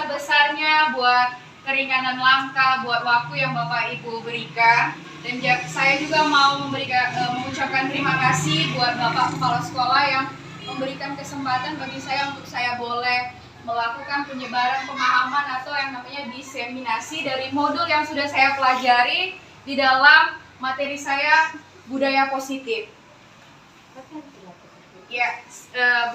sebesar-besarnya buat keringanan langkah, buat waktu yang Bapak Ibu berikan. Dan saya juga mau mengucapkan terima kasih buat Bapak Kepala Sekolah yang memberikan kesempatan bagi saya untuk saya boleh melakukan penyebaran pemahaman atau yang namanya diseminasi dari modul yang sudah saya pelajari di dalam materi saya budaya positif. Ya,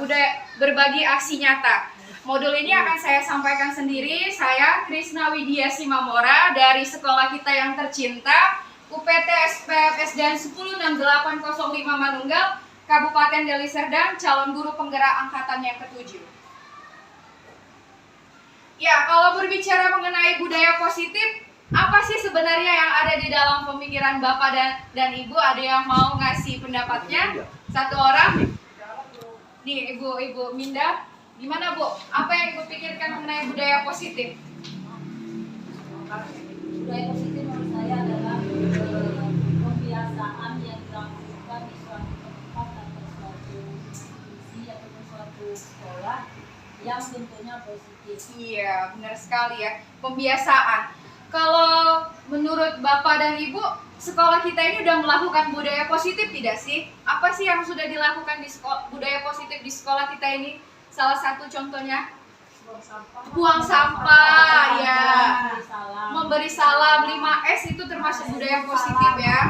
budaya berbagi aksi nyata. Modul ini akan saya sampaikan sendiri. Saya Krisna Widya Simamora dari sekolah kita yang tercinta, UPT SPFSDN 106805 Manunggal, Kabupaten Deli Serdang, calon guru penggerak angkatan yang ke-7. Ya, kalau berbicara mengenai budaya positif, apa sih sebenarnya yang ada di dalam pemikiran Bapak dan Ibu? Ada yang mau ngasih pendapatnya? Satu orang? Nih, Ibu Minda, gimana Bu? Apa yang Ibu pikirkan mengenai budaya positif? Budaya positif menurut saya adalah pembiasaan yang dilakukan di suatu tempat atau suatu institusi ataupun suatu sekolah yang bentuknya positif. Iya, benar sekali ya. Pembiasaan. Kalau menurut Bapak dan Ibu, sekolah kita ini udah melakukan budaya positif tidak sih? Apa sih yang sudah dilakukan di sekolah, budaya positif di sekolah kita ini? Salah satu contohnya buang sampah, ya. Memberi salam, 5S itu termasuk budaya positif ya.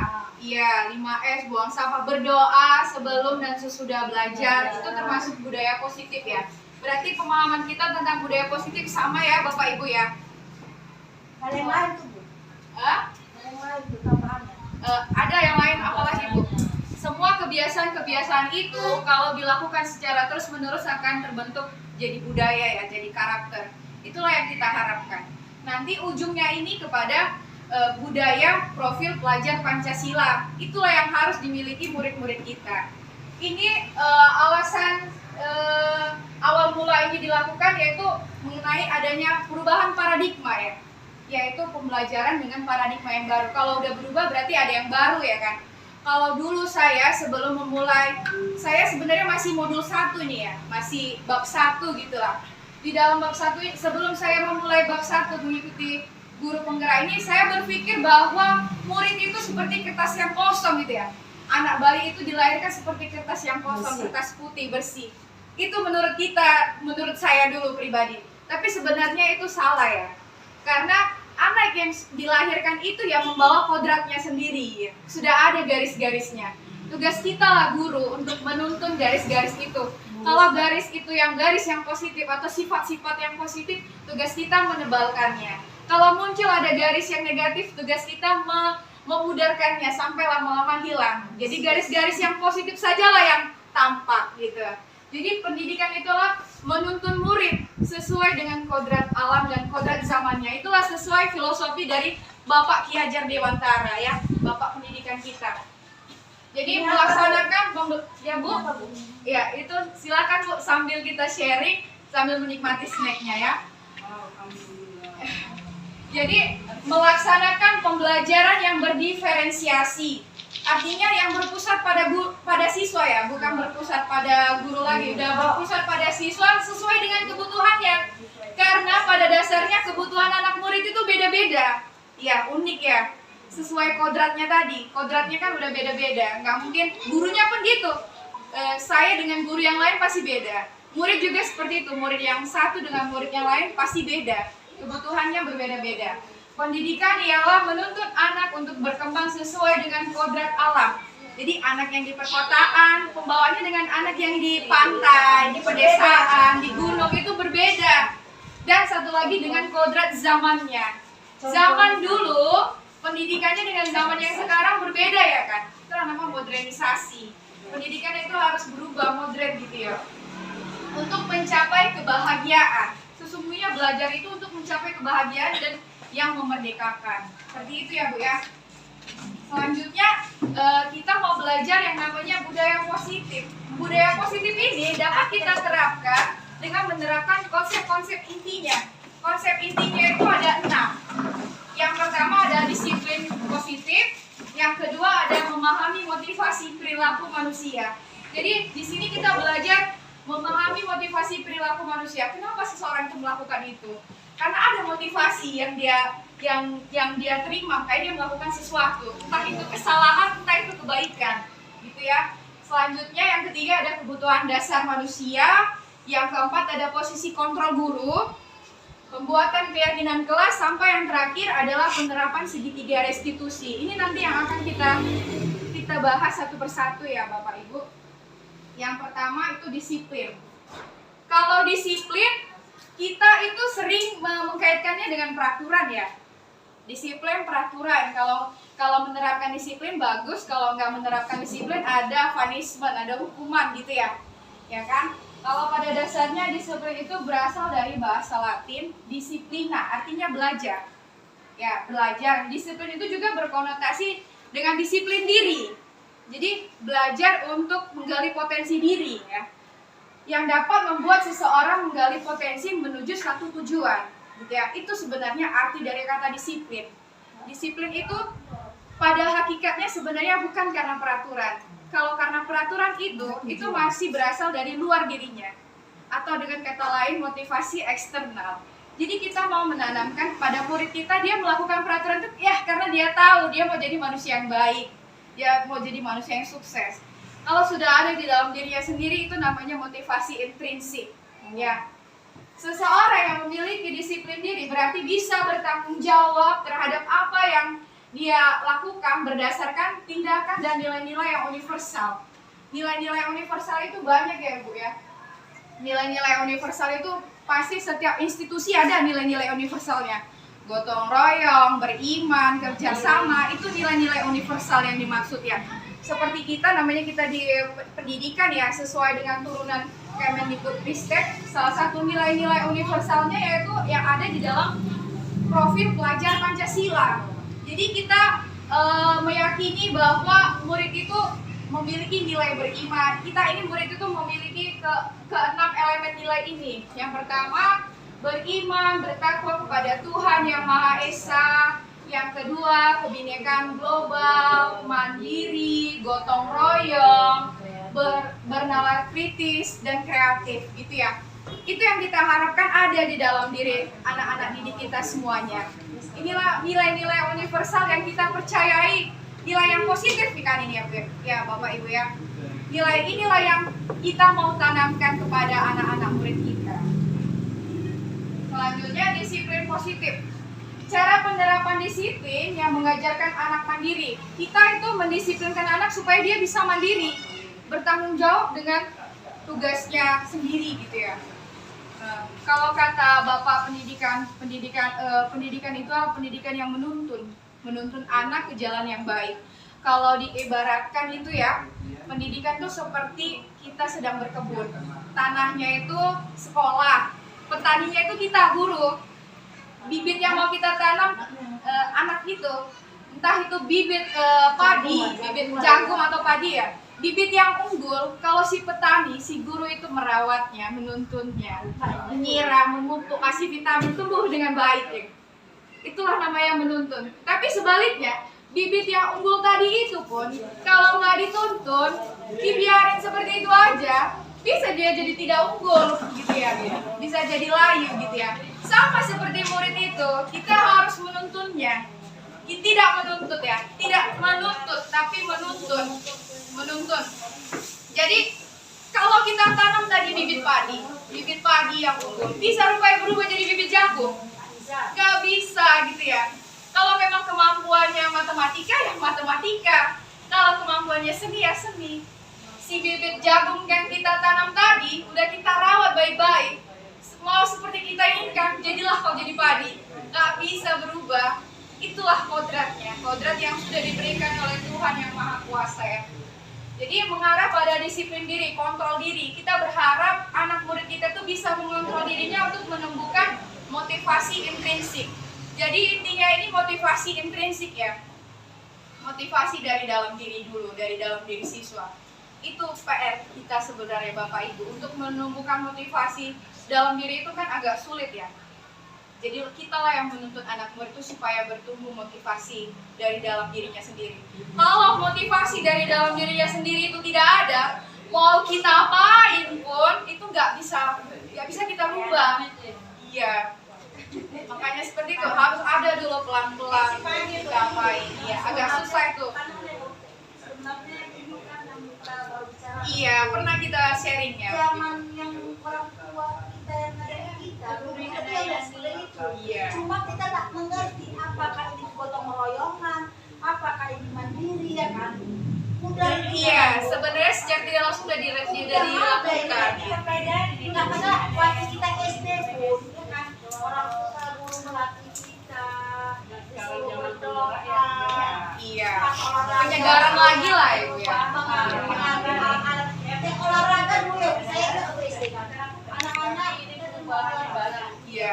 Iya, 5S, buang sampah, berdoa sebelum dan sesudah belajar, itu termasuk budaya positif ya. Berarti pemahaman kita tentang budaya positif sama ya Bapak Ibu ya. Ada yang lain tuh Bu? Ada yang lain tuh tambahannya? Ada yang lain apalagi Bu? Semua kebiasaan-kebiasaan itu kalau dilakukan secara terus-menerus akan terbentuk jadi budaya ya, jadi karakter. Itulah yang kita harapkan. Nanti ujungnya ini kepada budaya profil pelajar Pancasila. Itulah yang harus dimiliki murid-murid kita. Ini alasan awal mula ini dilakukan yaitu mengenai adanya perubahan paradigma ya, yaitu pembelajaran dengan paradigma yang baru. Kalau udah berubah berarti ada yang baru ya kan. Kalau dulu saya sebelum memulai, saya sebenarnya masih modul 1 nih ya, masih bab 1 gitu lah. Di dalam bab 1 sebelum saya memulai bab 1 mengikuti guru penggerak ini, saya berpikir bahwa murid itu seperti kertas yang kosong gitu ya. Anak bayi itu dilahirkan seperti kertas yang kosong, kertas putih bersih. Itu menurut kita, menurut saya dulu pribadi. Tapi sebenarnya itu salah ya. Karena anak yang dilahirkan itu yang membawa kodratnya sendiri. Sudah ada garis-garisnya. Tugas kita lah guru untuk menuntun garis-garis itu. Kalau garis itu yang garis yang positif atau sifat-sifat yang positif, tugas kita menebalkannya. Kalau muncul ada garis yang negatif, tugas kita memudarkannya sampai lama-lama hilang. Jadi garis-garis yang positif sajalah yang tampak gitu. Jadi pendidikan itulah menuntun murid sesuai dengan kodrat alam dan kodrat zamannya. Itulah sesuai filosofi dari Bapak Ki Hajar Dewantara ya, Bapak pendidikan kita. Jadi melaksanakan ya Bu, ya itu silakan Bu sambil kita sharing sambil menikmati snacknya ya. Jadi melaksanakan pembelajaran yang berdiferensiasi, artinya yang berpusat pada siswa ya, bukan berpusat pada guru lagi, udah berpusat pada siswa sesuai dengan kebutuhannya. Karena pada dasarnya kebutuhan anak murid itu beda-beda, ya unik ya, sesuai kodratnya tadi. Kodratnya kan udah beda-beda, nggak mungkin gurunya pun gitu. Saya dengan guru yang lain pasti beda. Murid juga seperti itu, murid yang satu dengan murid yang lain pasti beda. Kebutuhannya berbeda-beda. Pendidikan ialah menuntut anak untuk berkembang sesuai dengan kodrat alam. Jadi anak yang di perkotaan, pembawaannya dengan anak yang di pantai, di pedesaan, di gunung itu berbeda. Dan satu lagi dengan kodrat zamannya. Zaman dulu, pendidikannya dengan zaman yang sekarang berbeda ya kan. Itu namanya modernisasi. Pendidikan itu harus berubah, modern gitu ya. Untuk mencapai kebahagiaan. Sesungguhnya belajar itu untuk mencapai kebahagiaan dan yang memerdekakan. Seperti itu ya Bu ya. Selanjutnya kita mau belajar yang namanya budaya positif. Budaya positif ini dapat kita terapkan dengan menerapkan konsep-konsep intinya. Konsep intinya itu ada 6. Yang pertama ada disiplin positif, yang kedua ada memahami motivasi perilaku manusia. Jadi di sini kita belajar memahami motivasi perilaku manusia. Kenapa seseorang itu melakukan itu? Karena ada motivasi yang dia terima, kayak dia melakukan sesuatu, entah itu kesalahan, entah itu kebaikan, gitu ya. Selanjutnya yang ketiga ada kebutuhan dasar manusia, yang keempat ada posisi kontrol guru, pembuatan keyakinan kelas, sampai yang terakhir adalah penerapan segitiga restitusi. Ini nanti yang akan kita bahas satu persatu ya Bapak Ibu. Yang pertama itu disiplin. Kalau disiplin, kita itu sering mengkaitkannya dengan peraturan ya. Disiplin, peraturan. Kalau menerapkan disiplin bagus, kalau nggak menerapkan disiplin ada punishment, ada hukuman gitu ya. Ya kan? Kalau pada dasarnya disiplin itu berasal dari bahasa Latin disciplina, artinya belajar. Ya, belajar. Disiplin itu juga berkonotasi dengan disiplin diri. Jadi belajar untuk menggali potensi diri ya, yang dapat membuat seseorang menggali potensi menuju satu tujuan, gitu ya. Itu sebenarnya arti dari kata disiplin. Disiplin itu pada hakikatnya sebenarnya bukan karena peraturan. Kalau karena peraturan itu masih berasal dari luar dirinya, atau dengan kata lain motivasi eksternal. Jadi kita mau menanamkan pada murid kita, dia melakukan peraturan itu ya karena dia tahu dia mau jadi manusia yang baik, dia mau jadi manusia yang sukses. Kalau sudah ada di dalam dirinya sendiri, itu namanya motivasi intrinsik. Ya, seseorang yang memiliki disiplin diri berarti bisa bertanggung jawab terhadap apa yang dia lakukan berdasarkan tindakan dan nilai-nilai yang universal. Nilai-nilai universal itu banyak ya Bu ya. Nilai-nilai universal itu pasti setiap institusi ada nilai-nilai universalnya. Gotong royong, beriman, kerjasama, itu nilai-nilai universal yang dimaksud ya. Seperti kita, namanya kita di pendidikan ya, sesuai dengan turunan Kemendikbudristek, salah satu nilai-nilai universalnya yaitu yang ada di dalam profil pelajar Pancasila. Jadi kita meyakini bahwa murid itu memiliki nilai beriman. Kita ini murid itu memiliki keenam elemen nilai ini. Yang pertama, beriman, bertakwa kepada Tuhan Yang Maha Esa. Yang kedua, kebinekaan global, mandiri, gotong royong, bernalar kritis, dan kreatif, gitu ya. Itu yang kita harapkan ada di dalam diri anak-anak didik kita semuanya. Inilah nilai-nilai universal yang kita percayai, nilai yang positif kan ini ya Bapak Ibu ya. Nilai inilah yang kita mau tanamkan kepada anak-anak murid kita. Selanjutnya disiplin positif. Cara penerapan disiplin yang mengajarkan anak mandiri. Kita itu mendisiplinkan anak supaya dia bisa mandiri, bertanggung jawab dengan tugasnya sendiri gitu ya. Kalau kata Bapak pendidikan itu adalah pendidikan yang menuntun anak ke jalan yang baik. Kalau diibaratkan itu ya, pendidikan itu seperti kita sedang berkebun. Tanahnya itu sekolah, petaninya itu kita guru. Bibit yang mau kita tanam anak itu, entah itu bibit padi, bibit jagung atau padi ya, bibit yang unggul, kalau si petani, si guru itu merawatnya, menuntunnya, menyiram, memupuk, kasih vitamin, tumbuh dengan baik ya. Itulah namanya menuntun. Tapi sebaliknya, bibit yang unggul tadi itu pun kalau nggak dituntun, dibiarin seperti itu aja, bisa dia jadi tidak unggul gitu ya, bisa jadi layu gitu ya. Sama seperti murid itu, kita harus menuntunnya. Tidak menuntut ya, tidak menuntut, tapi menuntun. Jadi kalau kita tanam tadi bibit padi yang unggul, bisa rupanya berubah jadi bibit jagung? Gak bisa gitu ya. Kalau memang kemampuannya matematika ya matematika, kalau kemampuannya seni ya seni. Si bibit jagung yang kita tanam tadi udah kita rawat baik-baik, mau seperti kita inginkan, jadilah kau jadi padi. Gak bisa berubah. Itulah kodratnya, kodrat yang sudah diberikan oleh Tuhan Yang Maha Kuasa ya. Jadi mengarah pada disiplin diri, kontrol diri. Kita berharap anak murid kita tuh bisa mengontrol dirinya untuk menemukan motivasi intrinsik. Jadi intinya ini motivasi intrinsik ya. Motivasi dari dalam diri dulu, dari dalam diri siswa. Itu PR kita sebenarnya Bapak Ibu. Untuk menumbuhkan motivasi dalam diri itu kan agak sulit ya. Jadi kita lah yang menuntut anak murid itu supaya bertumbuh motivasi dari dalam dirinya sendiri. Kalau motivasi dari dalam dirinya sendiri itu tidak ada, mau kita apain pun itu nggak bisa kita rubah. Iya, makanya seperti itu harus ada dulu pelan-pelan kita apain. Ya agak susah itu. Iya, pernah kita sharing ya. Zaman yang orang tua kita yang ngajarin kita, dulu kita udah sudah itu. Iya. Cuma kita tak mengerti apakah ini gotong royongan, apakah ini mandiri ya kan? Udah Iya, sebenarnya sejak tidak langsung sudah dilakukan. Nggak ada waktu kita SD pun, ya kan? Orang tua guru melatih kita, disuruh berdoa. Iya, penyegaran lagi lah ibu ya. Olahraga dulu ya, saya nggak ke SD kan. Anak-anak itu Iya.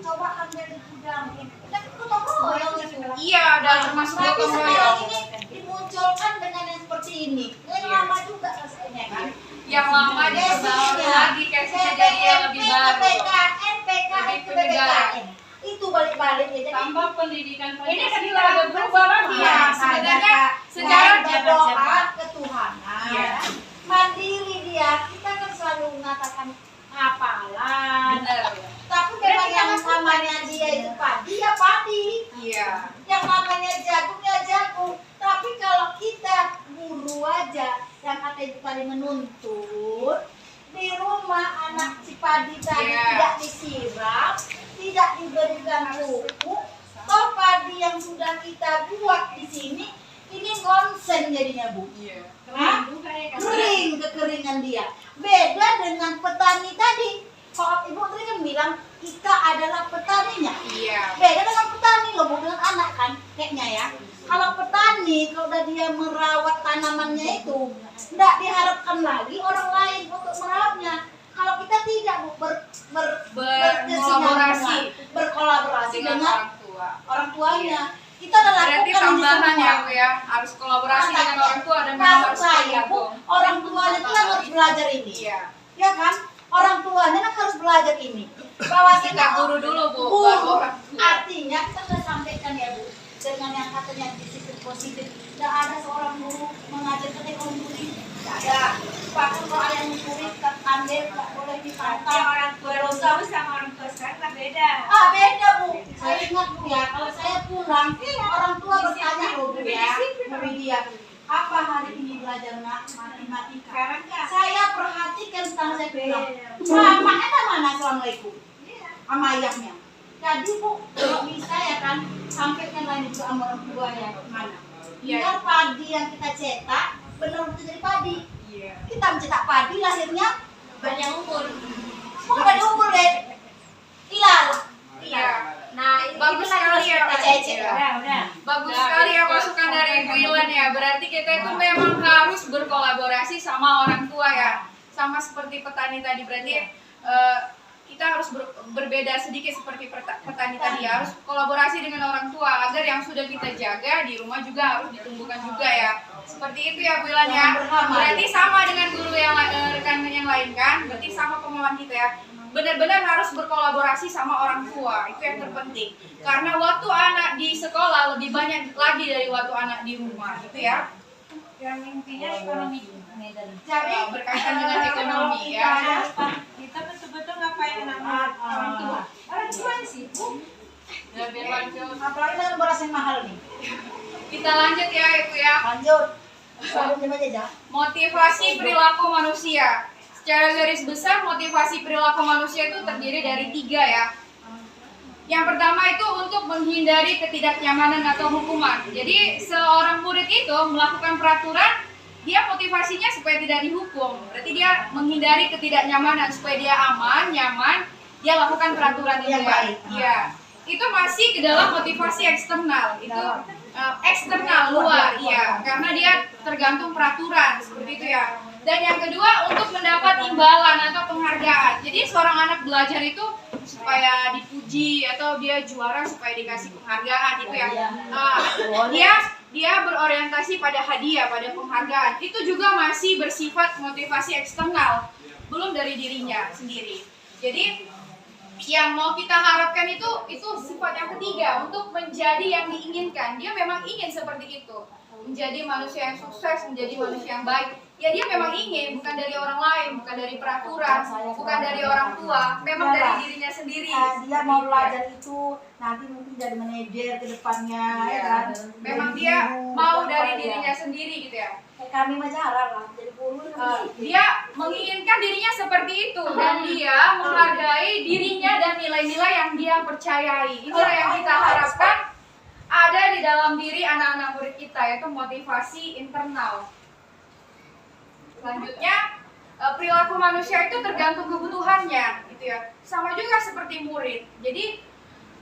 coba ambil di gudang. Kita gotong royong itu. Iya, dan termasuk Tapi gotong sekarang royong. ini dimunculkan dengan yang seperti ini. Yang Iya. lama juga rasanya kan. Yang lama diperbaharui lagi kayak jadi yang lebih baru. PPKN, PKN, Lebih penyegaran. PPKN. Itu balik-balik ya. Jadi Tambah pendidikan ini kan Pancasila ada berubah lagi Iya, ya. sebenarnya secara berdoa ketuhanan. Iya. Mandiri dia, kita kan selalu mengatakan hafalan. benar. Tapi memang yang namanya dia itu padi ya padi. Iya. Yang namanya jagung ya jagung. Tapi kalau kita guru aja yang kata itu tadi menuntut di rumah anak si padi tadi Iya. tidak disiram, tidak diberikan pupuk, toh padi yang sudah kita buat di sini ini konsen jadinya Bu. Iya. Hah? Kering kekeringan dia. Beda dengan petani tadi. Kalau Ibu tadi kan bilang kita adalah petaninya. Iya. Beda dengan petani loh, Bu, dengan anak kan kayaknya ya. Kalau petani, kalau udah dia merawat tanamannya itu, tidak diharapkan lagi orang lain untuk merawatnya. Kalau kita tidak Bu, Berkolaborasi berkolaborasi dengan dengan orang tua. orang tuanya. Kita udah Berarti lakukan ini tambahan semua. ya Bu ya, harus kolaborasi dengan orang tua dan memang Maksud harus saya Bu, orang tuanya itu yang harus belajar ini. Iya. Ya kan? Orang tuanya kan harus belajar ini. Bahwa Kita guru dulu Bu, Bu, baru orang tua. artinya kita sudah sampaikan ya Bu, dengan yang katanya disiplin positif. Tidak ada seorang guru mengajarkan ekonomi, tidak ada. Bahkan kalau ada yang mencuri, ambil tidak boleh dipantau. Orang tua dulu sama orang tua sekarang kan beda. Ah beda Bu, saya ingat Bu ya, kalau saya pulang, orang tua bertanya loh Bu ya, Bu dia, apa hari ini belajar matematika? Sekarang kan Saya perhatikan setelah saya pulang, mamanya mana assalamualaikum, sama ayahnya. Jadi Bu, kalau bisa ya kan, sampaikan lagi juga sama orang tua ya mana. Biar padi yang kita cetak, benar-benar jadi padi. Iya. Kita mencetak padi, lahirnya banyak umur. bukan diukur deh, hilal. Iya. Nah, Bagus sekali ya Pak. Cece. Iya. udah. Bagus sekali ya masukan dari Ibu Ilan ya. Berarti kita itu memang harus berkolaborasi sama orang tua ya. Sama seperti petani tadi. Berarti kita harus berbeda sedikit seperti petani tadi ya. Harus kolaborasi dengan orang tua agar yang sudah kita jaga di rumah juga harus ditumbuhkan juga ya. Seperti itu ya Bu Ilan ya. Berarti sama dengan guru yang rekan yang lain kan. Berarti sama pemahaman kita ya. Benar-benar harus berkolaborasi sama orang tua, itu yang terpenting. Karena waktu anak di sekolah lebih banyak lagi dari waktu anak di rumah, gitu ya. Yang intinya ekonomi. Jadi Berkaitan dengan ekonomi ya. Kita betul-betul ngapain nama orang tua. Orang tua sih, Bu. Ya, biar lanjut. apalagi dengan beras yang mahal nih. Kita lanjut ya Ibu ya. Lanjut. Sebelum aja. Motivasi perilaku manusia. Secara garis besar motivasi perilaku manusia itu terdiri dari 3 ya. Yang pertama itu untuk menghindari ketidaknyamanan atau hukuman. Jadi seorang murid itu melakukan peraturan, dia motivasinya supaya tidak dihukum. Berarti dia menghindari ketidaknyamanan supaya dia aman, nyaman, dia lakukan peraturan itu Yang ya. baik. Iya. Itu masih ke dalam motivasi eksternal. Itu eksternal luar, iya. Karena dia tergantung peraturan seperti itu ya. Dan yang kedua untuk mendapat imbalan atau penghargaan. Jadi seorang anak belajar itu supaya dipuji atau dia juara supaya dikasih penghargaan itu ya. Dia berorientasi pada hadiah, pada penghargaan. Itu juga masih bersifat motivasi eksternal, belum dari dirinya sendiri. Jadi yang mau kita harapkan itu sifat yang ketiga untuk menjadi yang diinginkan. Dia memang ingin seperti itu. menjadi manusia yang sukses, menjadi manusia yang baik. Ya dia memang ingin, bukan dari orang lain, bukan dari peraturan, bukan dari orang tua, memang dari dirinya sendiri. Dia mau belajar itu nanti mungkin jadi manajer ke depannya, ya kan? Memang dia mau dari dirinya sendiri gitu ya. Kami mah jarang lah jadi guru. Dia menginginkan dirinya seperti itu dan dia menghargai dirinya dan nilai-nilai yang dia percayai. Inilah yang kita harapkan ada di dalam diri anak-anak murid kita, yaitu motivasi internal. Selanjutnya, perilaku manusia itu tergantung kebutuhannya, gitu ya. Sama juga seperti murid. Jadi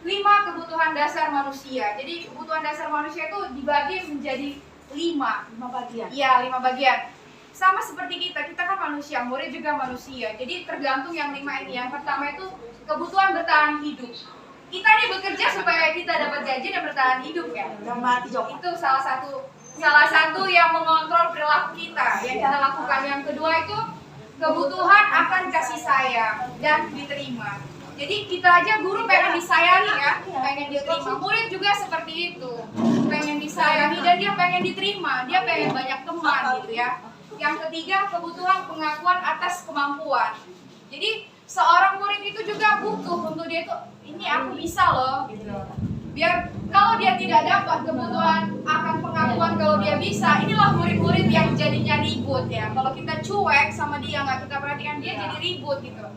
5 kebutuhan dasar manusia. Jadi kebutuhan dasar manusia itu dibagi menjadi 5 bagian. Iya, 5 bagian. Sama seperti kita kan manusia, murid juga manusia. Jadi tergantung yang 5 ini. Yang pertama itu kebutuhan bertahan hidup. Kita ini bekerja supaya kita dapat gaji dan bertahan hidup ya. Itu salah satu yang mengontrol perilaku kita yang kita lakukan. Yang kedua itu kebutuhan akan kasih sayang dan diterima. Jadi kita aja guru pengen disayangi ya, pengen diterima. Murid juga seperti itu, pengen disayangi dan dia pengen diterima, dia pengen banyak teman gitu ya. Yang ketiga kebutuhan pengakuan atas kemampuan. Jadi seorang murid itu juga butuh untuk dia itu, ini aku bisa loh gitu. Biar kalau dia tidak dapat kebutuhan akan pengakuan kalau dia bisa, inilah murid-murid yang jadinya ribut ya. Kalau kita cuek sama dia, nggak kita perhatikan dia jadi ribut gitu.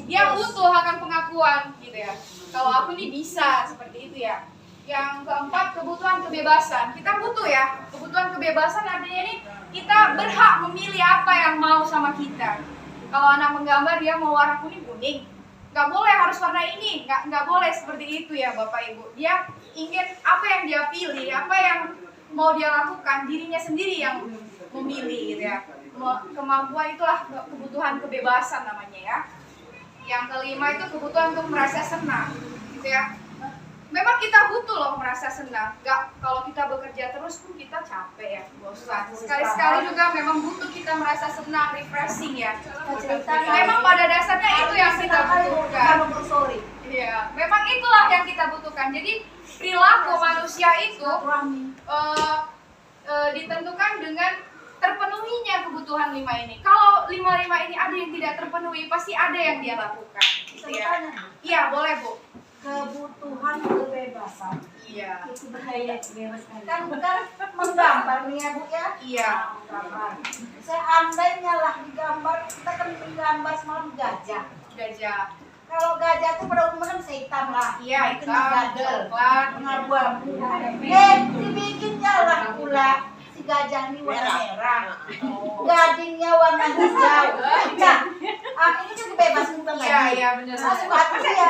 Dia butuh akan pengakuan gitu ya. Kalau aku ini bisa seperti itu ya. Yang keempat kebutuhan kebebasan. Kita butuh ya kebutuhan kebebasan, artinya ini kita berhak memilih apa yang mau sama kita. Kalau anak menggambar dia mau warna kuning, nggak boleh harus warna ini, nggak boleh seperti itu ya Bapak Ibu. Dia ingin apa yang dia pilih, apa yang mau dia lakukan, dirinya sendiri yang memilih gitu ya. Kemampuan itulah kebutuhan kebebasan namanya ya. Yang kelima itu kebutuhan untuk merasa senang gitu ya. Memang kita butuh loh merasa senang. Kalau kita bekerja terus pun kita capek ya, bosan. Sekali-sekali juga memang butuh kita merasa senang, refreshing ya. Memang pada dasarnya itu yang kita butuhkan. Iya, memang itulah yang kita butuhkan. Jadi perilaku manusia itu ditentukan dengan terpenuhinya kebutuhan 5 ini. Kalau 5 ini ada yang tidak terpenuhi, pasti ada yang dia lakukan. Gitu ya. Iya, boleh Bu. Kebutuhan kebebasan. Iya. Itu bahaya kebebasan. Kan menggambar nih ya Bu ya. Iya. Seandainya lah digambar, kita kan menggambar semalam gajah. Gajah. Kalau gajah itu pada umumnya kan hitam lah. Iya, itu hitam, gajah. coklat, Abu-abu. Dibikinnya lah pula si gajah ini warna merah. Gadingnya warna hijau. Nah, ini kan kebebasan bukan lagi. Iya, benar. Suatu ya.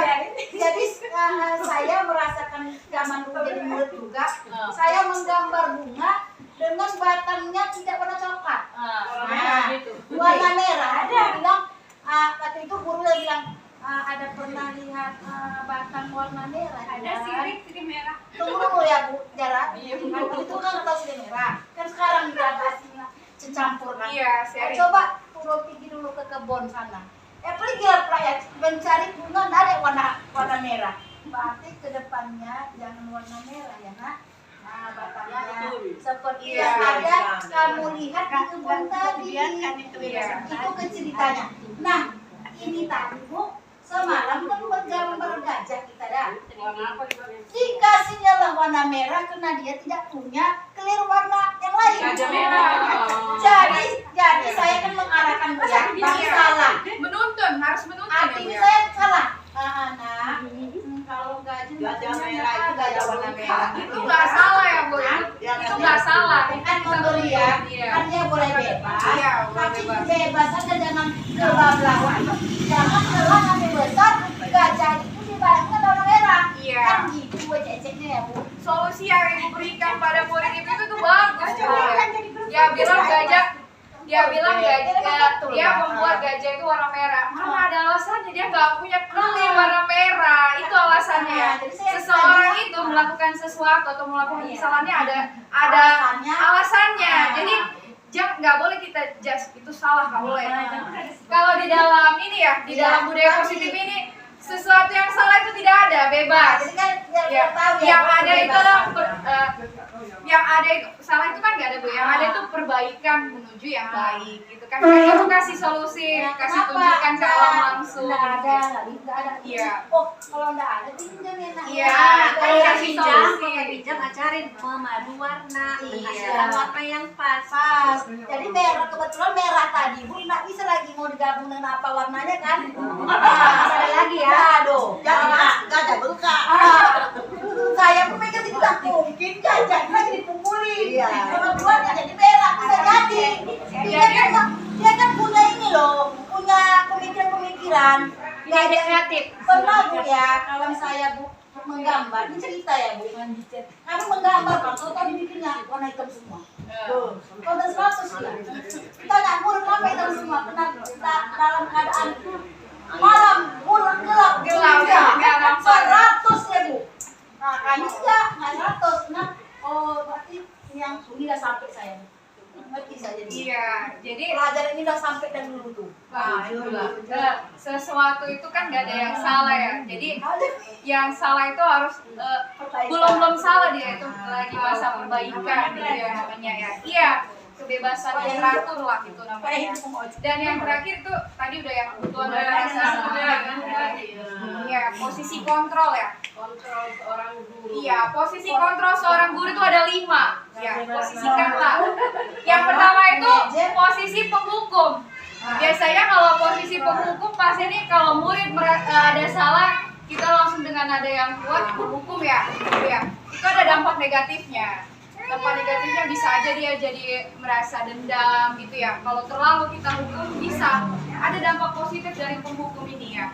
Jadi saya merasakan zaman dulu jadi murid juga. Saya menggambar bunga dengan batangnya tidak warna coklat. Warna merah. Ada bilang waktu itu guru yang bilang ada pernah lihat batang warna merah. Ada sirip merah. Tunggu ya Bu, jarak. Itu kan tahu sirip merah. Kan sekarang gradasinya campur kan. Iya, seri. Coba turun pergi dulu ke kebun sana. Pergi ya mencari bunga ada warna merah. Berarti kedepannya jangan warna merah ya nak. Nah batangnya seperti yang ada kamu lihat di kebun tadi. Itu kan ceritanya. Nah ini tadi Bu, semalam kan bergambar gajah kita dah. Dikasihnya lah warna merah karena dia tidak punya clear warna yang lain. Gajah merah. Jadi saya kan mengarahkan dia, tapi salah. Menuntun, harus menuntun ya Bu Artinya ya. saya salah. Nah, kalau gajah merah itu gajah warna merah. Itu nggak salah ya Bu. Itu nggak salah. Kan memberi ya, kan dia boleh bebas. Iya, boleh Tapi bebas. bebas aja jangan kebablasan. Jangan setelah nanti besar gajah itu dibayangkan warna merah. Iya. Kan gitu ceceknya ya Bu. Solusi yang Ibu berikan pada murid itu tuh bagus Bu. Dia bilang gajah, dia membuat gajah itu warna merah. Mana ada alasannya, dia nggak punya kulit warna merah. Itu alasannya ya. Seseorang itu melakukan sesuatu atau melakukan kesalahannya ada alasannya. Jadi nggak boleh kita judge itu salah, nggak boleh. Kalau di dalam ini ya, di dalam budaya positif ini sesuatu yang salah itu tidak ada, bebas. Jadi kan biar Ya, tahu ya. yang ada itu adalah yang ada itu salah itu kan nggak ada Bu, yang ada itu perbaikan menuju yang baik gitu kan. Kamu kasih solusi, kasih tunjukkan ke alam langsung. Nggak ada. Iya. Oh, kalau nggak ada pinjam ya nak. Iya, Kalau kan yang kasih pinjam, solusi. pakai pinjam ajarin memadu warna, Iya. dengan warna yang pas. Pas. Jadi merah, kebetulan merah tadi. Bu nggak bisa lagi mau digabung dengan apa warnanya kan? Ada lagi ya. Aduh. Gajah bengkak. Saya berpikir tidak mungkin gajah lagi dipukuli. Iya. Kebetulan jadi merah bisa jadi. Dia kan punya ini loh, punya pemikiran-pemikiran. Ide kreatif. Pernah Bu ya, kawan saya Bu menggambar, ini cerita ya Bu. Kami menggambar kan, total dibikinnya warna hitam semua. Tuh, total 100 ya. Kita nggak murid apa hitam semua, karena kita dalam keadaan malam, bulan gelap, Nggak nampak. 100 ya Bu. Nah, kami enggak 100. Nah, oh berarti yang ini udah sampai saya. Ngerti saya jadi. Iya, jadi Pelajaran ini udah sampai dan dulu tuh. nah, itulah. Sesuatu itu kan nggak ada yang salah ya. Jadi yang salah itu harus belum salah dia itu lagi masa perbaikan gitu ya namanya ya. Iya, kebebasan yang teratur lah itu namanya. Dan yang terakhir itu tadi udah yang kebutuhan dasar. Iya, posisi kontrol ya. Kontrol seorang guru. Iya, posisi kontrol seorang guru itu ada 5. Ya, posisi kata. Yang pertama itu posisi penghukum. Biasanya kalau posisi penghukum pasti nih kalau murid ada salah, kita langsung dengan nada yang kuat menghukum ya. Gitu ya. Itu ada dampak negatifnya. Dampak negatifnya bisa aja dia jadi merasa dendam gitu ya. Kalau terlalu kita hukum bisa ada dampak positif dari penghukum ini ya.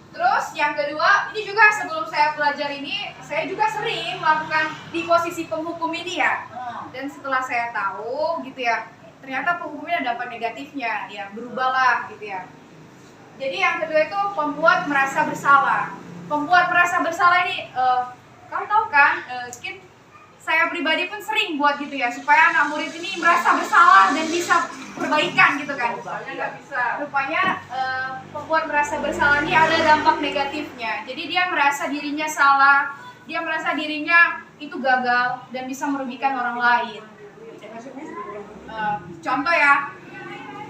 Terus yang kedua, ini juga sebelum saya belajar ini, saya juga sering melakukan di posisi penghukum ini ya. Dan setelah saya tahu gitu ya, ternyata penghukumnya ada dampak negatifnya, ya berubahlah gitu ya. Jadi yang kedua itu pembuat merasa bersalah. Pembuat merasa bersalah ini, kamu tahu kan, mungkin saya pribadi pun sering buat gitu ya, supaya anak murid ini merasa bersalah dan bisa perbaikan gitu kan. Rupanya pembuat merasa bersalah ini ada dampak negatifnya. Jadi dia merasa dirinya salah, dia merasa dirinya itu gagal dan bisa merugikan orang lain. Contoh ya,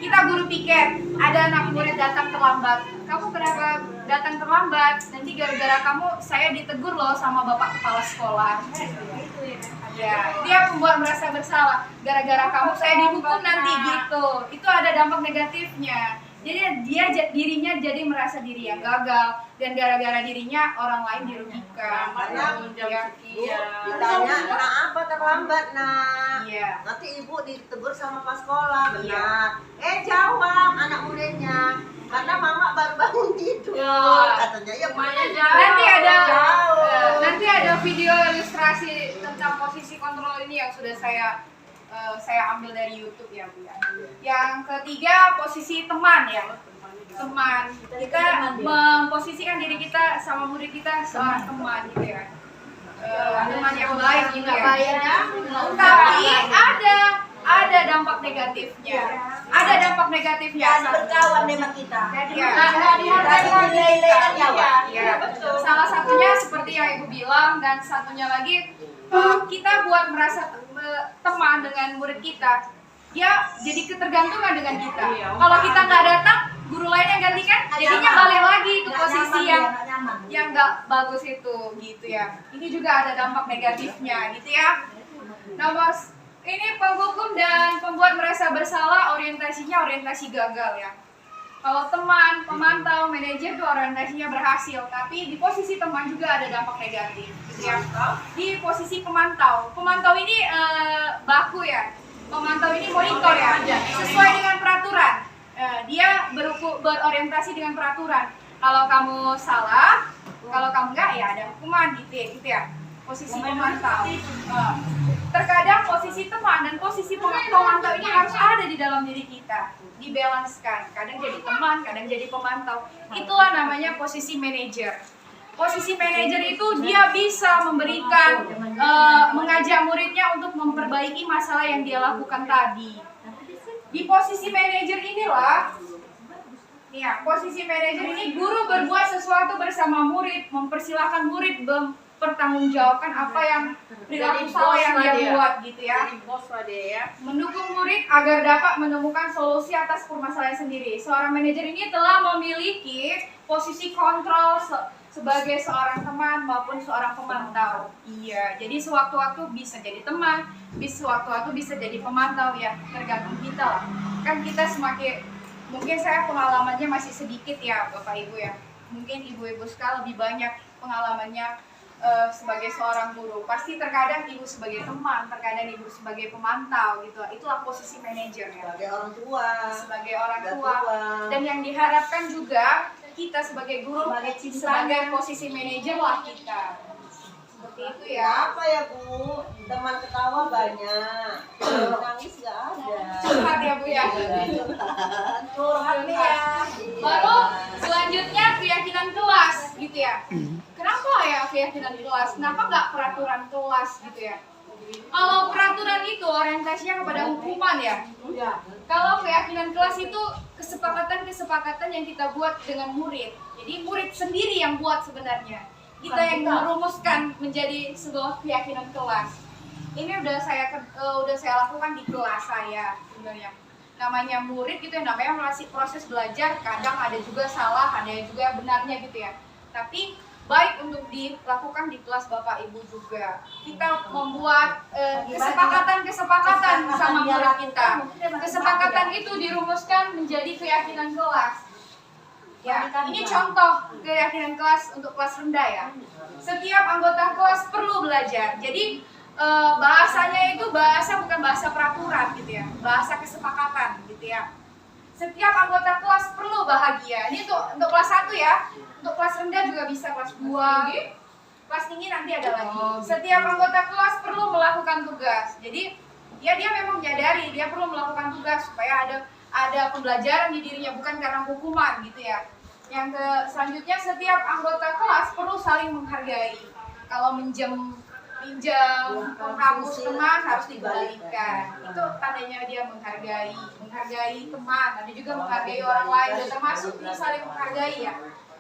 kita guru piket, ada anak murid datang terlambat. Kamu kenapa datang terlambat? Nanti gara-gara kamu saya ditegur loh sama bapak kepala sekolah. Ya, dia membuat merasa bersalah. Gara-gara kamu saya dihukum nanti gitu. Itu ada dampak negatifnya. Jadi dia dirinya jadi merasa diri yang gagal dan gara-gara dirinya orang lain dirugikan. Ditanya, kenapa terlambat nak? Iya. Nanti ibu ditegur sama pas sekolah, benar. Jawab anak muridnya. Karena mama baru bangun tidur, katanya. Ya Semuanya Nanti ada video ilustrasi tentang posisi kontrol ini yang sudah saya ambil dari YouTube ya Bu ya. Yang ketiga posisi teman ya. Teman. Kita memposisikan diri kita sama murid kita seorang teman gitu ya. Teman yang baik gitu ya. Tapi ada dampak negatifnya. Ada dampak negatifnya. Jangan berkawan dengan kita. Ya. Tadi nilai-nilai nyawa. Iya, betul. Salah satunya seperti yang Ibu bilang dan satunya lagi kita buat merasa teman dengan murid kita. Dia jadi ketergantungan dengan kita. Kalau kita nggak datang, guru lain yang gantikan, jadinya balik lagi ke posisi yang nggak bagus itu, gitu ya. Ini juga ada dampak negatifnya, gitu ya. Nomor ini penghukum dan pembuat merasa bersalah orientasinya orientasi gagal ya. Kalau teman, pemantau, manajer itu orientasinya berhasil, tapi di posisi teman juga ada dampak negatif, gitu ya. Di posisi pemantau ini baku ya. Pemantau ini monitor ya, sesuai dengan peraturan. Dia berorientasi dengan peraturan. Kalau kamu salah, kalau kamu enggak ya ada hukuman gitu ya. Posisi pemantau. Terkadang posisi teman dan posisi pemantau ini harus ada di dalam diri kita, dibalancekan. Kadang jadi teman, kadang jadi pemantau. Itulah namanya posisi manajer. Posisi manajer itu dia bisa memberikan, mengajak muridnya untuk memperbaiki masalah yang dia lakukan tadi. Di posisi manajer inilah, ya, posisi manajer ini guru berbuat sesuatu bersama murid, mempersilahkan murid mempertanggungjawabkan apa yang perilaku Jadi salah bos yang lah dia dia. buat gitu ya. Jadi bos lah dia ya. Mendukung murid agar dapat menemukan solusi atas permasalahan sendiri. Seorang manajer ini telah memiliki posisi kontrol sebagai seorang teman maupun seorang pemantau. Iya, jadi sewaktu-waktu bisa jadi teman, sewaktu-waktu bisa jadi pemantau ya, tergantung kita lah. Kan kita semakin, mungkin saya pengalamannya masih sedikit ya Bapak Ibu ya. Mungkin ibu-ibu sekali lebih banyak pengalamannya sebagai seorang guru. Pasti terkadang ibu sebagai teman, terkadang ibu sebagai pemantau gitu. Itulah posisi manajer ya. Sebagai orang tua. Sebagai orang Udah tua. Dan yang diharapkan juga kita sebagai guru sebagai posisi manajer lah kita. Seperti itu ya. Apa ya Bu? Teman ketawa banyak, nangis nggak ada. Curhat ya Bu ya. Curhat nih ya. Baru selanjutnya keyakinan kelas gitu ya. Kenapa ya keyakinan kelas? Kenapa nggak peraturan kelas gitu ya? Kalau peraturan itu orientasinya kepada hukuman ya. Kalau keyakinan kelas itu kesepakatan-kesepakatan yang kita buat dengan murid. Jadi murid sendiri yang buat sebenarnya. Kita yang merumuskan menjadi sebuah keyakinan kelas. Ini udah saya lakukan di kelas saya sebenarnya. Namanya murid gitu ya, namanya masih proses belajar. Kadang ada juga salah, ada juga benarnya gitu ya. Tapi baik untuk dilakukan di kelas Bapak Ibu juga. Kita membuat kesepakatan sama murid kita. Kesepakatan itu dirumuskan menjadi keyakinan kelas. Ya, ini contoh keyakinan kelas untuk kelas rendah ya. Setiap anggota kelas perlu belajar. Jadi bahasanya itu bahasa bukan bahasa peraturan gitu ya, bahasa kesepakatan gitu ya. Setiap anggota kelas perlu bahagia. Ini untuk kelas 1 ya. Untuk kelas rendah juga bisa, kelas 2. Kelas tinggi nanti ada lagi. Setiap anggota kelas perlu melakukan tugas. Jadi dia memang menyadari dia perlu melakukan tugas supaya ada pembelajaran di dirinya, bukan karena hukuman gitu ya. Yang selanjutnya, setiap anggota kelas perlu saling menghargai. Kalau pinjam penghapus teman harus dikembalikan. Itu tandanya dia menghargai teman. Ada juga menghargai orang lain, dan termasuk ini saling menghargai ya.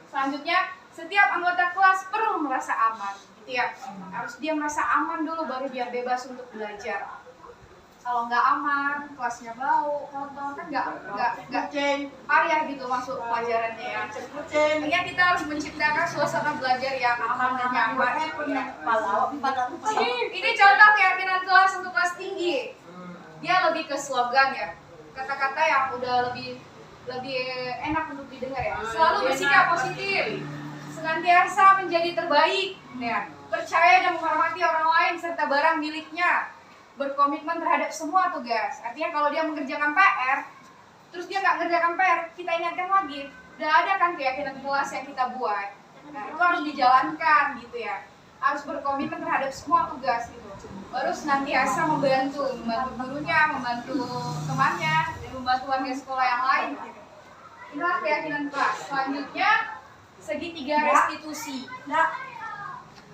Selanjutnya, setiap anggota kelas perlu merasa aman, gitu ya. Harus dia merasa aman dulu, baru dia bebas untuk belajar. Kalau nggak aman, kelasnya bau, kotor, kan nggak payah gitu masuk pelajarannya ya. Akhirnya kita harus menciptakan suasana belajar yang aman dan nyaman. Ya. Ini contoh keyakinan kelas untuk kelas tinggi. Dia lebih ke slogan ya, kata-kata yang udah lebih enak untuk didengar ya. Selalu bersikap positif, senantiasa menjadi terbaik, ya. Percaya dan menghormati orang lain serta barang miliknya. Berkomitmen terhadap semua tugas. Artinya kalau dia mengerjakan PR, terus dia nggak mengerjakan PR, kita ingatkan lagi. Udah ada kan keyakinan kelas yang kita buat. Nah, itu harus dijalankan gitu ya. Harus berkomitmen terhadap semua tugas gitu. Baru senantiasa membantu gurunya, membantu temannya, dan membantu warga sekolah yang lain gitu. Inilah keyakinan kelas. Selanjutnya, segitiga restitusi.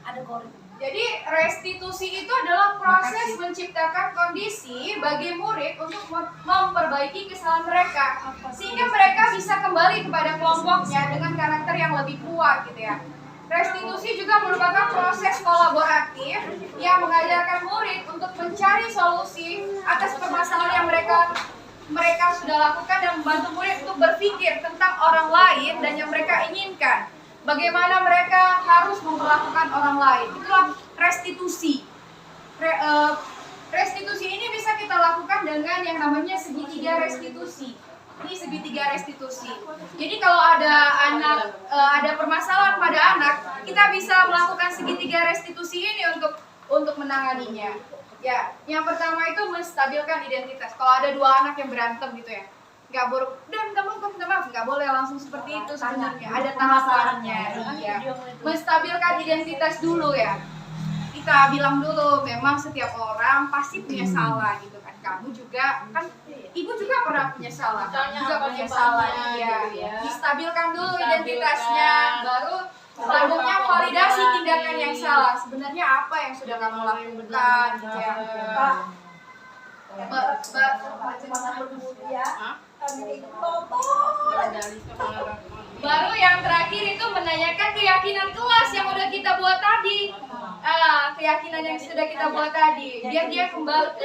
Ada koridor. Jadi restitusi itu adalah proses menciptakan kondisi bagi murid untuk memperbaiki kesalahan mereka, sehingga mereka bisa kembali kepada kelompoknya dengan karakter yang lebih kuat gitu ya. Restitusi juga merupakan proses kolaboratif yang mengajarkan murid untuk mencari solusi atas permasalahan yang mereka sudah lakukan, dan membantu murid untuk berpikir tentang orang lain dan yang mereka inginkan. Bagaimana mereka harus memperlakukan orang lain. Itulah restitusi. Restitusi ini bisa kita lakukan dengan yang namanya segitiga restitusi. Ini segitiga restitusi. Jadi kalau ada permasalahan pada anak, kita bisa melakukan segitiga restitusi ini untuk menanganinya. Ya, yang pertama itu menstabilkan identitas. Kalau ada dua anak yang berantem gitu ya, nggak boleh, udah minta maaf, nggak boleh langsung seperti itu sebenarnya. Ada tahapannya, iya. Menstabilkan identitas dulu ya. Kita bilang dulu, memang setiap orang pasti punya salah gitu kan. Kamu juga kan, ibu juga pernah punya salah, juga punya salah, iya. Distabilkan dulu identitasnya, baru selanjutnya validasi tindakan yang salah. Sebenarnya apa yang sudah kamu lakukan, gitu ya. Baru yang terakhir itu menanyakan keyakinan kelas yang udah kita buat tadi. keyakinan yang sudah kita buat tadi, biar dia kembali.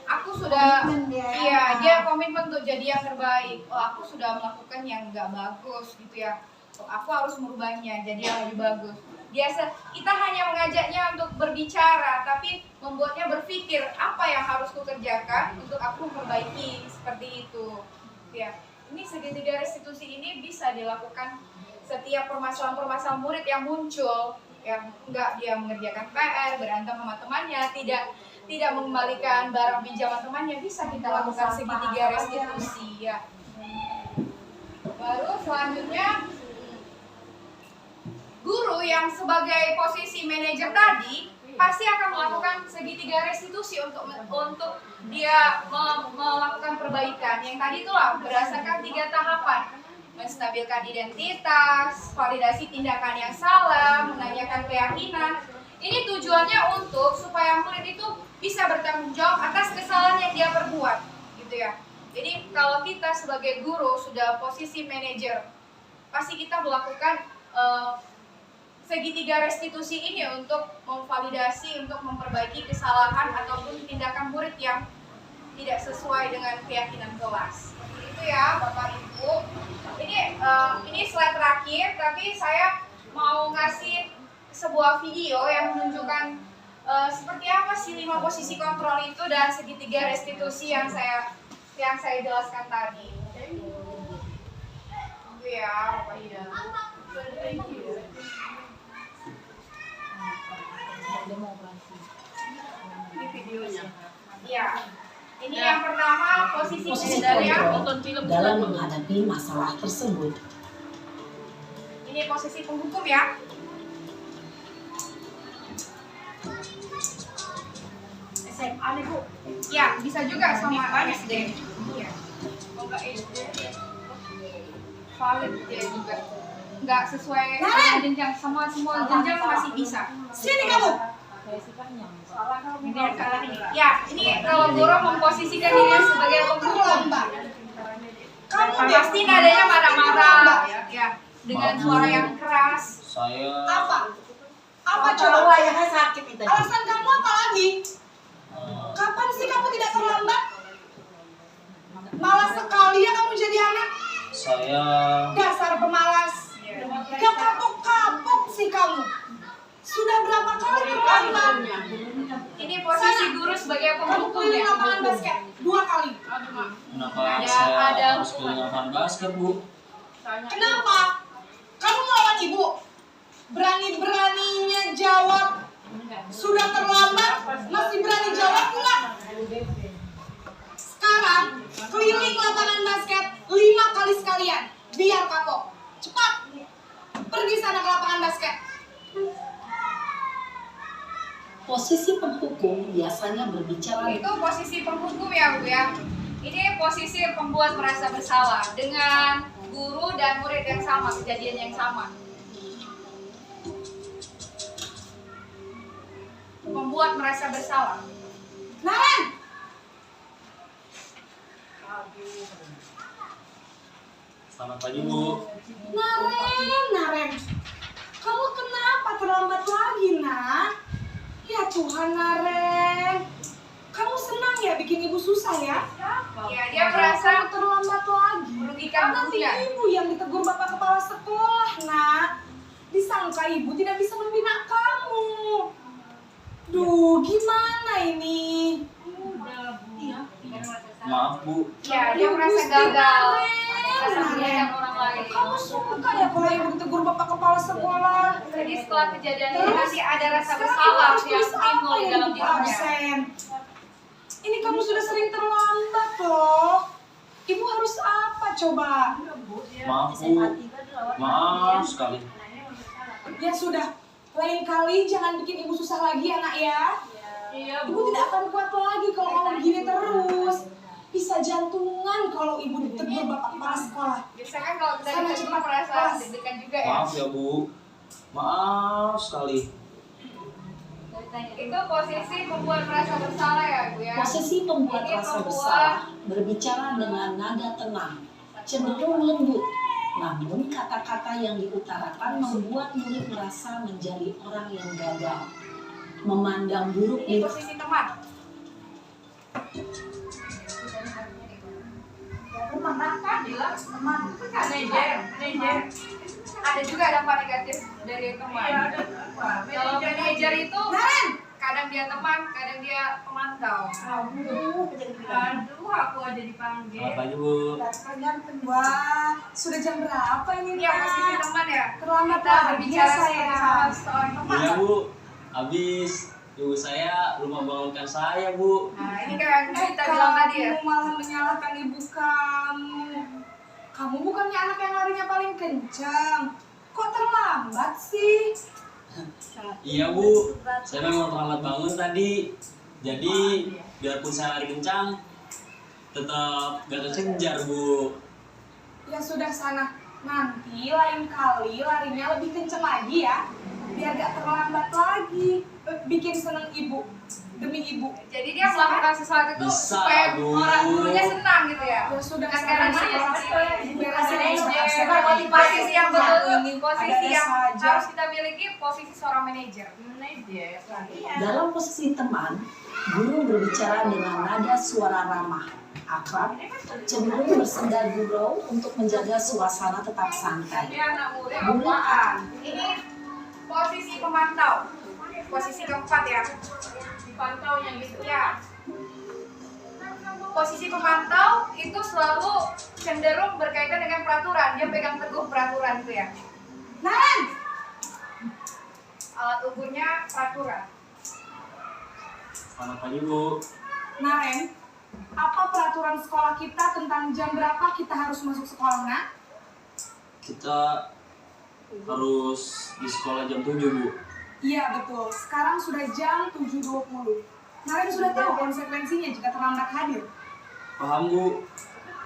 Aku sudah, iya, dia komitmen untuk jadi yang terbaik. Oh, aku sudah melakukan yang nggak bagus gitu ya. Oh, aku harus merubahnya jadi yang lebih bagus. Kita hanya mengajaknya untuk berbicara, tapi membuatnya berpikir apa yang harus kukerjakan untuk aku memperbaiki, seperti itu. Ya, ini segitiga restitusi ini bisa dilakukan setiap permasalahan-permasalahan murid yang muncul, yang enggak dia mengerjakan PR, berantem sama temannya, tidak mengembalikan barang pinjaman temannya, bisa kita lakukan segitiga restitusi ya. Baru selanjutnya guru yang sebagai posisi manajer tadi pasti akan melakukan segitiga restitusi untuk dia melakukan perbaikan. Yang tadi itulah berdasarkan 3 tahapan: menstabilkan identitas, validasi tindakan yang salah, menanyakan keyakinan. Ini tujuannya untuk supaya murid itu bisa bertanggung jawab atas kesalahan yang dia perbuat, gitu ya. Jadi kalau kita sebagai guru sudah posisi manajer, pasti kita melakukan segitiga restitusi ini untuk memvalidasi, untuk memperbaiki kesalahan ataupun tindakan murid yang tidak sesuai dengan keyakinan kelas. Itu ya Bapak Ibu. Ini slide terakhir, tapi saya mau ngasih sebuah video yang menunjukkan seperti apa sih 5 posisi kontrol itu dan segitiga restitusi yang saya jelaskan tadi. Itu ya Bapak Ibu. Ini videonya. Iya. Ini yang pertama posisi kontrol dalam menghadapi masalah tersebut. Ini posisi penghukum ya. SMA nih Bu. Ya, bisa juga sama SD. Iya. Semoga SD valid ya juga. Nggak sesuai dengan jenjang, semua jenjang masih bisa. Sini kamu. Ya, ini kalau guru memposisikan diri sebagai penghukum. Kamu Pasti nadanya marah-marah ya, dengan suara yang keras. Saya apa coba wayangnya sakit itu? Alasan kamu apa lagi? Kapan sih kamu tidak terlambat? Malas sekali ya kamu jadi anak. saya Dasar pemalas. Gak kapok-kapok sih kamu. Sudah berapa kali terlambat? Ini posisi guru sebagai Kamu penghukum keliling ya. lapangan basket 2 kali. kenapa Ada saya harus keliling lapangan basket, Bu? Kenapa? Kamu melawan ibu? Berani-beraninya jawab. Sudah terlambat, masih berani jawab enggak? Sekarang keliling lapangan basket 5 kali sekalian. Biar kapok. Cepat. Pergi sana ke lapangan basket. Posisi penghukum biasanya berbicara Itu posisi penghukum ya Bu ya. Ini posisi pembuat merasa bersalah dengan guru dan murid yang sama, kejadian yang sama. Membuat merasa bersalah. Naren, Selamat pagi, Bu. Naren. Kamu kenapa terlambat lagi, nak? Ya Tuhan, Naren. Kamu senang ya bikin ibu susah ya? Ya, dia merasa Kamu terlambat lagi. merugikan Karena gurunya. ibu yang ditegur bapak kepala sekolah, nak. Disangka ibu tidak bisa membina kamu. Duh, gimana ini? Maaf, Bu. Ya, dia Aduh, merasa Gusti gagal. Naren. Merasa merugikan orang lain. Kamu suka ya kalau ibu ditegur bapak kepala sekolah? Jadi setelah kejadian ini Terus, nanti ada rasa sekarang bersalah ibu harus yang tulis apa timbul di yang dalam ibu dirinya. absen? Ini kamu sudah sering terlambat loh. Ibu harus apa coba? Maaf, Bu. Maaf sekali. Ya sudah, lain kali jangan bikin ibu susah lagi ya nak ya. Iya, Ibu tidak akan kuat lagi kalau kamu begini terus. Bisa jantungan kalau ibu ditegur bapak kepala sekolah. Biasanya kan kalau kita Sana ditegur cepat, merasa kelas. deg-degan juga ya. Maaf ya, Bu. Maaf sekali. Itu posisi membuat merasa bersalah ya Bu ya. posisi pembuat Ini rasa membuat- bersalah berbicara dengan nada tenang, cenderung lembut. Namun kata-kata yang diutarakan membuat murid merasa menjadi orang yang gagal. memandang buruk Ini posisi teman. Teman kan bilang teman Manajer. Ada juga dampak negatif dari teman. Kalau manajer itu kadang dia teman, kadang dia pemantau. Aduh, aku aja dipanggil. Selamat pagi Bu. Wah, sudah jam berapa ini? Ini yang posisi teman ya. Terlambat Kita lagi berbicara saya. sama seorang teman. Iya Bu. Habis ibu saya lupa bangunkan saya Bu. Nah, ini kayak yang kita bilang tadi ya. Kamu malah menyalahkan ibu kamu. Kamu bukannya anak yang larinya paling kencang. Kok terlambat sih? Iya Bu. Saya memang terlambat bangun tadi. Jadi biarpun saya lari kencang, tetap gak kekejar Bu. Ya sudah sana. Nanti lain kali larinya lebih kencang lagi ya. Biar gak terlambat lagi. Bikin seneng ibu. Demi ibu. Jadi dia melakukan sesuatu itu Bisa, supaya Bu. orang gurunya senang gitu ya. Ya sudah Kan sana. karena dia Beresin manajer. Posisi yang betul, Ini posisi ada-ada yang saja. harus kita miliki, posisi seorang manajer. dalam posisi teman. Guru berbicara dengan nada suara ramah, akrab, cenderung bersenda gurau untuk menjaga suasana tetap santai. Ini anak muda Guru apaan? Ini posisi pemantau. Posisi keempat ya. Dipantaunya gitu ya. Posisi pemantau itu selalu cenderung berkaitan dengan peraturan. Dia pegang teguh peraturan itu ya. Nan! Alat ukurnya peraturan. Selamat pagi Bu. Naren, apa peraturan sekolah kita tentang jam berapa kita harus masuk sekolah, Nak? Kita harus di sekolah jam 7 Bu. Iya, betul. Sekarang sudah jam 7.20. Naren sudah tahu konsekuensinya jika terlambat hadir. Paham Bu.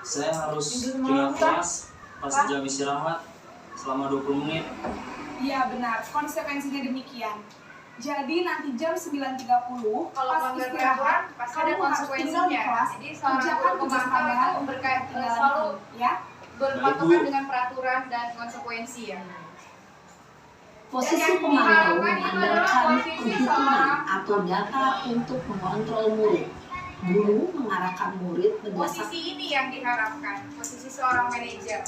Saya harus tinggal kelas pas jam istirahat selama 20 menit. Iya, benar. Konsekuensinya demikian. Jadi nanti jam 9.30 Kalau pas melanggar istirahat, peraturan pasti ada kamu harus tinggal di konsekuensinya. kelas. Jadi seorang Kerjakan guru tugas pemantau tambahan itu berkaitan ketinggalan selalu kamu, ya. berpatokan Baik, Bu. dengan peraturan dan konsekuensi ya. Posisi Dan yang pemantau diharapkan itu adalah mengandalkan posisi penghitungan seorang atau data untuk mengontrol murid. Guru mengarahkan murid berdasarkan posisi ini yang diharapkan, posisi seorang manajer.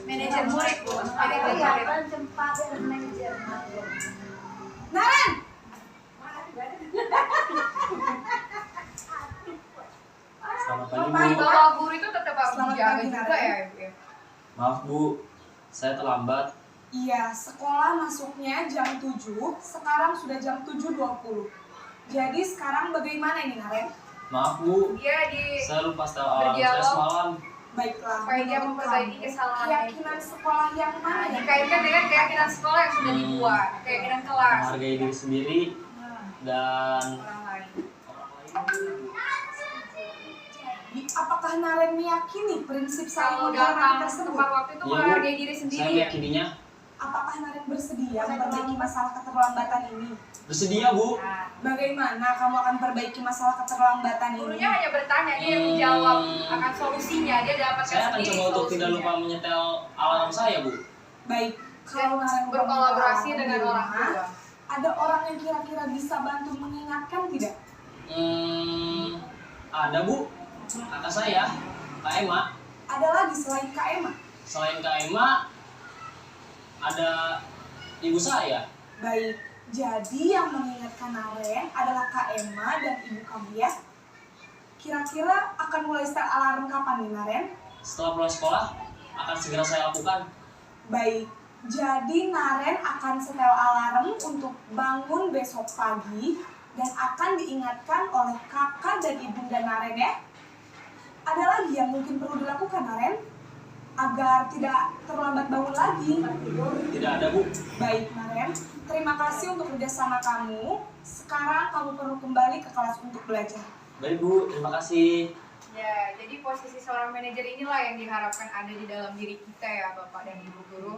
Manajer murid, Bu. Manajer murid. Naren! Selamat pagi Bu. Bahwa guru itu tetap harus Selamat dijaga pagi, juga Naren. ya, Ibu ya. Maaf Bu, saya terlambat. Iya, sekolah masuknya jam 7, sekarang sudah jam 7.20. Jadi sekarang bagaimana ini, Naren? Maaf Bu, Dia saya lupa setel alarm saya Berdialog. semalam. Baiklah, supaya dia menurut memperbaiki kamu, kesalahan keyakinan sekolah yang mana Nah, yang dikaitkan dengan keyakinan sekolah yang sudah dibuat, keyakinan kelas Menghargai diri sendiri dan orang lain. orang lain. Apakah Naren meyakini prinsip saling Kalau menghormati datang tersebut? tepat waktu itu Iya, Bu. menghargai diri Saya sendiri ya. meyakininya. Apakah Naren bersedia memperbaiki masalah keterlambatan ini? Bersedia Bu. Nah, Bagaimana kamu akan perbaiki masalah keterlambatan ini? gurunya hanya bertanya, dia yang menjawab akan solusinya, dia dapatkan Saya akan sendiri coba untuk tidak solusinya. lupa menyetel alarm saya Bu. Baik, kalau Naren udah Berkolaborasi mengetahui dengan di orang rumah, tua. ada orang yang kira-kira bisa bantu mengingatkan tidak? Ada Bu. Kakak saya, Kak Emma. Ada lagi selain Kak Emma? Selain Kak Emma, ada ibu saya. Baik, jadi yang mengingatkan Naren adalah Kak Emma dan ibu kamu ya? Kira-kira akan mulai start alarm kapan nih Naren? Setelah pulang sekolah, akan segera saya lakukan. Baik, jadi Naren akan setel alarm untuk bangun besok pagi dan akan diingatkan oleh kakak dan ibunda Naren ya. Ada lagi yang mungkin perlu dilakukan Naren? Agar tidak terlambat bangun lagi. Tidak ada Bu. Baik Naren, terima kasih untuk kerjasama kamu. Sekarang kamu perlu kembali ke kelas untuk belajar. Baik Bu, terima kasih. Ya, jadi posisi seorang manajer inilah yang diharapkan ada di dalam diri kita ya Bapak dan Ibu guru.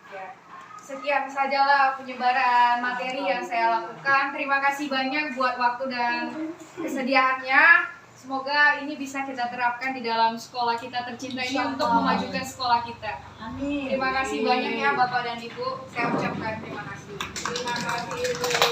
Ya. Sekian sajalah penyebaran materi yang saya lakukan. Terima kasih banyak buat waktu dan kesediaannya. Semoga ini bisa kita terapkan di dalam sekolah kita tercinta ini untuk memajukan sekolah kita. Amin. Terima kasih banyak ya Bapak dan Ibu. Saya ucapkan terima kasih. Terima kasih.